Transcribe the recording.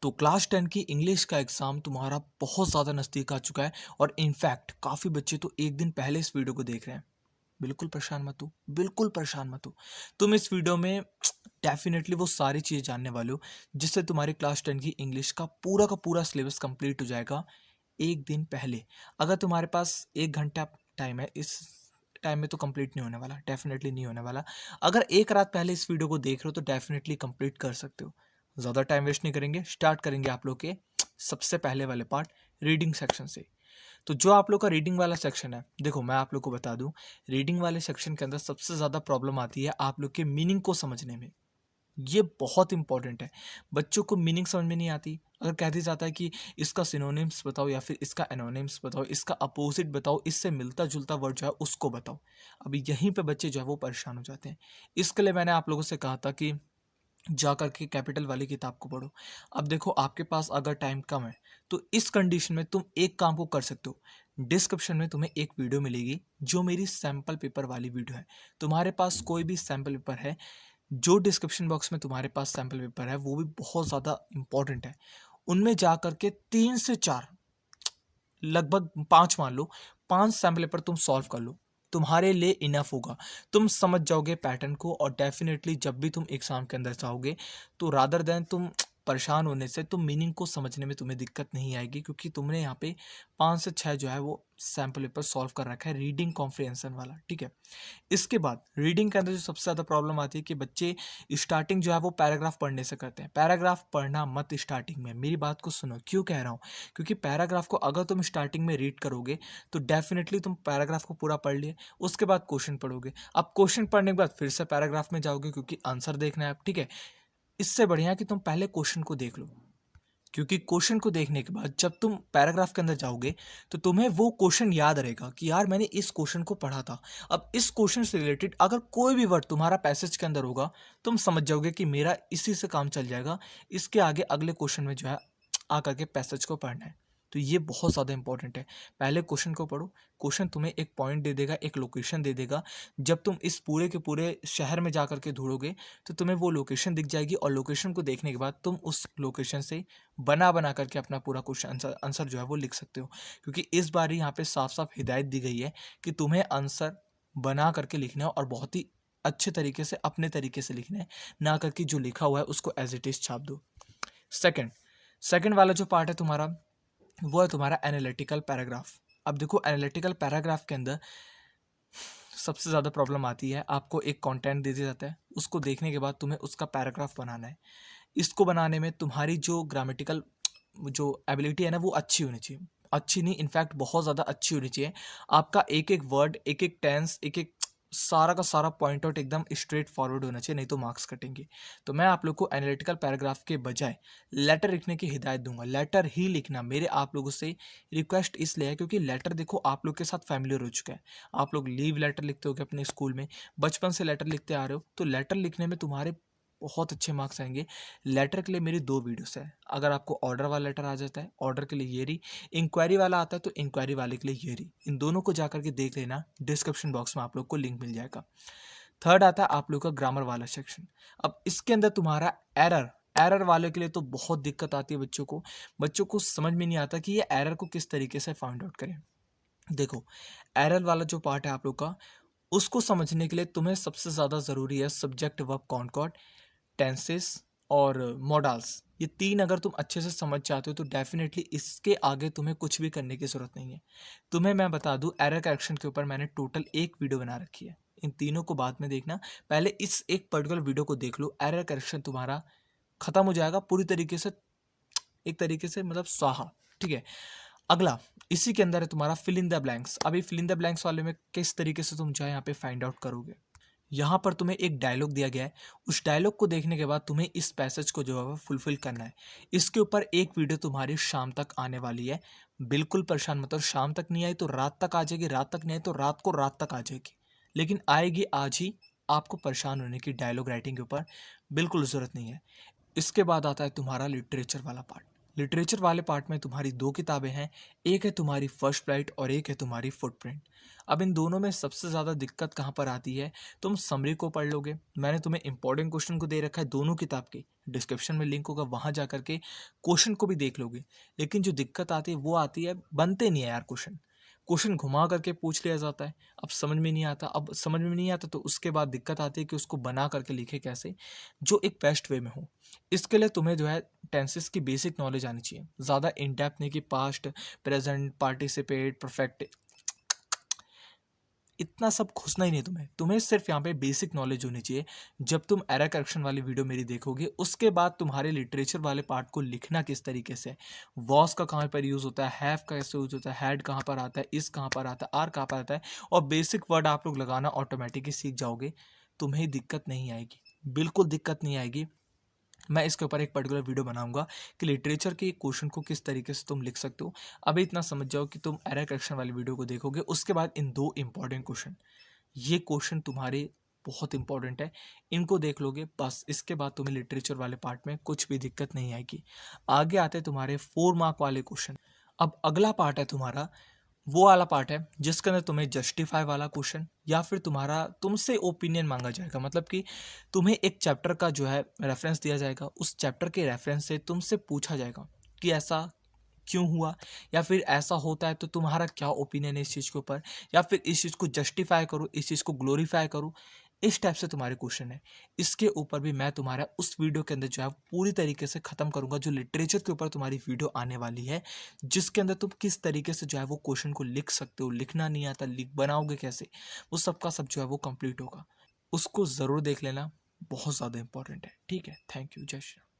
तो क्लास 10 की इंग्लिश का एग्ज़ाम तुम्हारा बहुत ज़्यादा नज़दीक आ चुका है और इनफैक्ट काफ़ी बच्चे तो एक दिन पहले इस वीडियो को देख रहे हैं। बिल्कुल परेशान मत हो, बिल्कुल परेशान मत हो। तुम इस वीडियो में डेफिनेटली वो सारी चीज़ें जानने वाले हो जिससे तुम्हारी क्लास 10 की इंग्लिश का पूरा सिलेबस कंप्लीट हो जाएगा एक दिन पहले। अगर तुम्हारे पास 1 घंटा टाइम है, इस टाइम में तो कंप्लीट नहीं होने वाला, डेफिनेटली नहीं होने वाला। अगर एक रात पहले इस वीडियो को देख रहे हो तो डेफिनेटली कंप्लीट कर सकते हो। ज़्यादा टाइम वेस्ट नहीं करेंगे, स्टार्ट करेंगे आप लोग के सबसे पहले वाले पार्ट, रीडिंग सेक्शन से। तो जो आप लोग का रीडिंग वाला सेक्शन है, देखो मैं आप लोग को बता दूं, रीडिंग वाले सेक्शन के अंदर सबसे ज़्यादा प्रॉब्लम आती है आप लोग के मीनिंग को समझने में। ये बहुत इंपॉर्टेंट है। बच्चों को मीनिंग समझ में नहीं आती। अगर कह दिया जाता है कि इसका सिनोनिम्स बताओ या फिर इसका एनोनिम्स बताओ, इसका अपोजिट बताओ, इससे मिलता जुलता वर्ड जो है उसको बताओ, अभी यहीं पे बच्चे जो है वो परेशान हो जाते हैं। इसके लिए मैंने आप लोगों से कहा था कि जा करके कैपिटल वाली किताब को पढ़ो। अब देखो आपके पास अगर टाइम कम है तो इस कंडीशन में तुम एक काम को कर सकते हो। डिस्क्रिप्शन में तुम्हें एक वीडियो मिलेगी जो मेरी सैंपल पेपर वाली वीडियो है। तुम्हारे पास कोई भी सैंपल पेपर है, जो डिस्क्रिप्शन बॉक्स में तुम्हारे पास सैंपल पेपर है वो भी बहुत ज़्यादा इंपॉर्टेंट है। उनमें जा करके 3 से 4, लगभग 5 मान लो, 5 सैंपल पेपर तुम सॉल्व कर लो, तुम्हारे लिए इनफ होगा। तुम समझ जाओगे पैटर्न को और डेफिनेटली जब भी तुम एग्जाम के अंदर जाओगे तो रादर देन तुम परेशान होने से तुम मीनिंग को समझने में तुम्हें दिक्कत नहीं आएगी, क्योंकि तुमने यहाँ पे 5 से 6 जो है वो सैंपल पेपर सॉल्व कर रखा है रीडिंग कॉम्प्रिहेंशन वाला, ठीक है। इसके बाद रीडिंग के अंदर जो सबसे ज़्यादा प्रॉब्लम आती है कि बच्चे स्टार्टिंग जो है वो पैराग्राफ पढ़ने से करते हैं। पैराग्राफ पढ़ना मत स्टार्टिंग में, मेरी बात को सुनो, क्यों कह रहा हूँ, क्योंकि पैराग्राफ को अगर तुम स्टार्टिंग में रीड करोगे तो डेफिनेटली तुम पैराग्राफ को पूरा पढ़ लिए, उसके बाद क्वेश्चन पढ़ोगे। अब क्वेश्चन पढ़ने के बाद फिर से पैराग्राफ में जाओगे क्योंकि आंसर देखना है, ठीक है। इससे बढ़िया है कि तुम पहले क्वेश्चन को देख लो, क्योंकि क्वेश्चन को देखने के बाद जब तुम पैराग्राफ के अंदर जाओगे तो तुम्हें वो क्वेश्चन याद रहेगा कि यार मैंने इस क्वेश्चन को पढ़ा था। अब इस क्वेश्चन से रिलेटेड अगर कोई भी वर्ड तुम्हारा पैसेज के अंदर होगा, तुम समझ जाओगे कि मेरा इसी से काम चल जाएगा, इसके आगे अगले क्वेश्चन में जो है आकर के पैसेज को पढ़ना है। तो ये बहुत ज़्यादा इंपॉर्टेंट है। पहले क्वेश्चन को पढ़ो, क्वेश्चन तुम्हें एक पॉइंट दे देगा, एक लोकेशन दे देगा। जब तुम इस पूरे के पूरे शहर में जा करके ढूंढोगे तो तुम्हें वो लोकेशन दिख जाएगी और लोकेशन को देखने के बाद तुम उस लोकेशन से बना करके अपना पूरा क्वेश्चन आंसर आंसर जो है वो लिख सकते हो। क्योंकि इस बार यहाँ पे साफ साफ हिदायत दी गई है कि तुम्हें आंसर बना करके लिखना है और बहुत ही अच्छे तरीके से अपने तरीके से लिखना है, ना करके जो लिखा हुआ है उसको एज इट इज छाप दो। सेकंड सेकंड वाला जो पार्ट है तुम्हारा, वो है तुम्हारा एनालिटिकल पैराग्राफ। अब देखो एनालिटिकल पैराग्राफ के अंदर सबसे ज़्यादा प्रॉब्लम आती है, आपको एक कंटेंट दे दिया जाता है, उसको देखने के बाद तुम्हें उसका पैराग्राफ बनाना है। इसको बनाने में तुम्हारी जो ग्रामेटिकल जो एबिलिटी है ना वो अच्छी होनी चाहिए, अच्छी नहीं इनफैक्ट बहुत ज़्यादा अच्छी होनी चाहिए। आपका एक एक वर्ड, एक एक टेंस, एक एक सारा का सारा पॉइंट आउट एकदम स्ट्रेट फॉरवर्ड होना चाहिए, नहीं तो मार्क्स कटेंगे। तो मैं आप लोग को एनालिटिकल पैराग्राफ के बजाय लेटर लिखने की हिदायत दूंगा। लेटर ही लिखना मेरे आप लोगों से रिक्वेस्ट इसलिए है क्योंकि लेटर देखो आप लोग के साथ फैमिलियर हो चुका है। आप लोग लीव लेटर लिखते होगे अपने स्कूल में, बचपन से लेटर लिखते आ रहे हो, तो लेटर लिखने में तुम्हारे बहुत अच्छे मार्क्स आएंगे। लेटर के लिए मेरी 2 वीडियोस है। अगर आपको ऑर्डर वाला लेटर आ जाता है, ऑर्डर के लिए ये रही, इंक्वायरी वाला आता है तो इंक्वायरी वाले के लिए ये रही, इन दोनों को जाकर के देख लेना, डिस्क्रिप्शन बॉक्स में आप लोग को लिंक मिल जाएगा। थर्ड आता है आप लोग का ग्रामर वाला सेक्शन। अब इसके अंदर तुम्हारा एरर, एरर वाले के लिए तो बहुत दिक्कत आती है बच्चों को समझ में नहीं आता कि ये एरर को किस तरीके से फाइंड आउट करें। देखो एरर वाला जो पार्ट है आप लोग का, उसको समझने के लिए तुम्हें सबसे ज़्यादा ज़रूरी है सब्जेक्ट वर्ब कॉनकॉर्ड, टेंसेस और मॉडल्स। ये 3 अगर तुम अच्छे से समझ जाते हो तो डेफिनेटली इसके आगे तुम्हें कुछ भी करने की ज़रूरत नहीं है। तुम्हें मैं बता दूं एरर करेक्शन के ऊपर मैंने टोटल एक वीडियो बना रखी है, इन तीनों को बाद में देखना, पहले इस एक पर्टिकुलर वीडियो को देख लो। एरर करेक्शन तुम्हारा खत्म हो जाएगा पूरी तरीके से, एक तरीके से मतलब स्वाहा, ठीक है। अगला इसी के अंदर है तुम्हारा फिल इन द ब्लैंक्स। अभी फिल इन द ब्लैंक्स वाले में किस तरीके से तुम जो है यहाँ पे फाइंड आउट करोगे। यहाँ पर तुम्हें एक डायलॉग दिया गया है, उस डायलॉग को देखने के बाद तुम्हें इस पैसेज को जो है वो फुलफिल करना है। इसके ऊपर एक वीडियो तुम्हारी शाम तक आने वाली है। बिल्कुल परेशान मत हो, शाम तक नहीं आई तो रात तक आ जाएगी, रात तक नहीं आई तो रात को रात तक आ जाएगी, लेकिन आएगी आज ही। आपको परेशान होने की डायलॉग राइटिंग के ऊपर बिल्कुल ज़रूरत नहीं है। इसके बाद आता है तुम्हारा लिटरेचर वाला पार्ट। लिटरेचर वाले पार्ट में तुम्हारी 2 किताबें हैं, एक है तुम्हारी फर्स्ट फ्लाइट और एक है तुम्हारी फुटप्रिंट। अब इन दोनों में सबसे ज़्यादा दिक्कत कहाँ पर आती है, तुम समरी को पढ़ लोगे, मैंने तुम्हें इंपॉर्टेंट क्वेश्चन को दे रखा है दोनों किताब के, डिस्क्रिप्शन में लिंक होगा, वहाँ जा करके क्वेश्चन को भी देख लोगे। लेकिन जो दिक्कत आती है वो आती है, बनते नहीं है यार क्वेश्चन, क्वेश्चन घुमा करके पूछ लिया जाता है, अब समझ में नहीं आता। अब समझ में नहीं आता तो उसके बाद दिक्कत आती है कि उसको बना करके लिखे कैसे, जो एक बेस्ट वे में हो। इसके लिए तुम्हें जो है टेंसेस की बेसिक नॉलेज आनी चाहिए, ज़्यादा इन डेप्थ नहीं कि पास्ट, प्रेजेंट, पार्टिसिपेट, परफेक्ट, इतना सब घुसना ही नहीं तुम्हें। तुम्हें सिर्फ यहाँ पे बेसिक नॉलेज होनी चाहिए। जब तुम एरर करेक्शन वाली वीडियो मेरी देखोगे, उसके बाद तुम्हारे लिटरेचर वाले पार्ट को लिखना किस तरीके से, वॉस का कहाँ पर यूज़ होता है, हैव का कैसे यूज़ होता है, हैड कहाँ पर आता है, इस कहाँ पर आता है, आर कहाँ पर आता है, और बेसिक वर्ड आप लोग लगाना ऑटोमेटिकली सीख जाओगे। तुम्हें दिक्कत नहीं आएगी, बिल्कुल दिक्कत नहीं आएगी। मैं इसके ऊपर एक पर्टिकुलर वीडियो बनाऊंगा कि लिटरेचर के क्वेश्चन को किस तरीके से तुम लिख सकते हो। अभी इतना समझ जाओ कि तुम एरर करेक्शन वाली वीडियो को देखोगे, उसके बाद इन दो इंपॉर्टेंट क्वेश्चन, ये क्वेश्चन तुम्हारे बहुत इंपॉर्टेंट है, इनको देख लोगे बस, इसके बाद तुम्हें लिटरेचर वाले पार्ट में कुछ भी दिक्कत नहीं आएगी। आगे आते हैं तुम्हारे 4 मार्क वाले क्वेश्चन। अब अगला पार्ट है तुम्हारा, वो वाला पार्ट है जिसके अंदर तुम्हें जस्टिफाई वाला क्वेश्चन या फिर तुम्हारा तुमसे ओपिनियन मांगा जाएगा। मतलब कि तुम्हें एक चैप्टर का जो है रेफरेंस दिया जाएगा, उस चैप्टर के रेफरेंस से तुमसे पूछा जाएगा कि ऐसा क्यों हुआ, या फिर ऐसा होता है तो तुम्हारा क्या ओपिनियन है इस चीज़ के ऊपर, या फिर इस चीज़ को जस्टिफाई करो, इस चीज़ को ग्लोरीफाई करो। इस टाइप से तुम्हारे क्वेश्चन है। इसके ऊपर भी मैं तुम्हारा उस वीडियो के अंदर जो है पूरी तरीके से ख़त्म करूंगा, जो लिटरेचर के ऊपर तुम्हारी वीडियो आने वाली है, जिसके अंदर तुम किस तरीके से जो है वो क्वेश्चन को लिख सकते हो, लिखना नहीं आता लिख बनाओगे कैसे, वो सबका सब जो है वो कंप्लीट होगा। उसको ज़रूर देख लेना, बहुत ज़्यादा इंपॉर्टेंट है। ठीक है, थैंक यू, जय श्री राम।